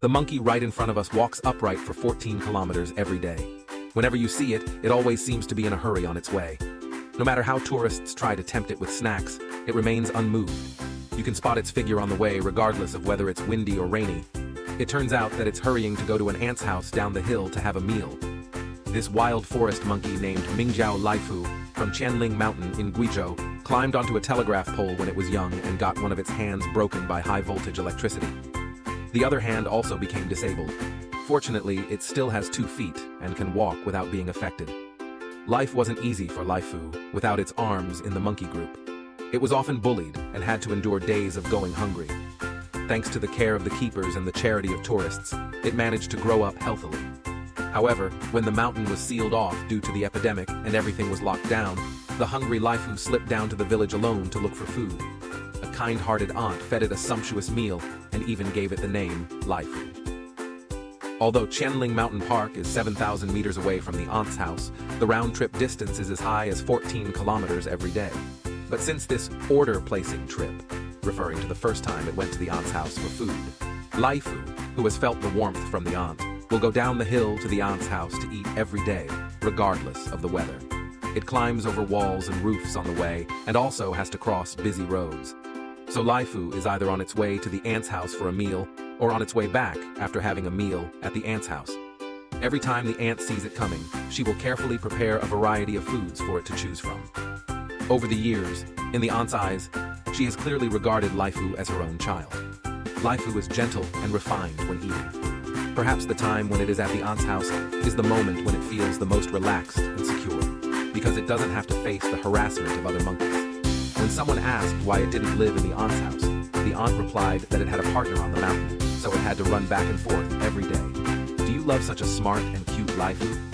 The monkey right in front of us walks upright for 14 kilometers every day. Whenever you see it, it always seems to be in a hurry on its way. No matter how tourists try to tempt it with snacks, it remains unmoved. You can spot its figure on the way regardless of whether it's windy or rainy. It turns out that it's hurrying to go to an ant's house down the hill to have a meal. This wild forest monkey named Mingjiao Laifu from Qianling mountain in Guizhou climbed onto a telegraph pole when it was young and got one of its hands broken by high-voltage electricity. The other hand also became disabled. Fortunately, it still has 2 feet and can walk without being affected. Life wasn't easy for Laifu without its arms in the monkey group. It was often bullied and had to endure days of going hungry. Thanks to the care of the keepers and the charity of tourists, it managed to grow up healthily. However, when the mountain was sealed off due to the epidemic and everything was locked down, the hungry Laifu slipped down to the village alone to look for food. A kind-hearted aunt fed it a sumptuous meal and even gave it the name Laifu. Although Qianling Mountain Park is 7,000 meters away from the aunt's house, the round-trip distance is as high as 14 kilometers every day. But since this order-placing trip, referring to the first time it went to the aunt's house for food, Laifu, who has felt the warmth from the aunt, will go down the hill to the aunt's house to eat every day, regardless of the weather. It climbs over walls and roofs on the way, and also has to cross busy roads. So Laifu is either on its way to the aunt's house for a meal, or on its way back after having a meal at the aunt's house. Every time the aunt sees it coming, she will carefully prepare a variety of foods for it to choose from. Over the years, in the aunt's eyes, she has clearly regarded Laifu as her own child. Laifu is gentle and refined when eating. Perhaps the time when it is at the aunt's house is the moment when it feels the most relaxed and secure, because it doesn't have to face the harassment of other monkeys. When someone asked why it didn't live in the aunt's house, the aunt replied that it had a partner on the mountain, so it had to run back and forth every day. Do you love such a smart and cute Laifu?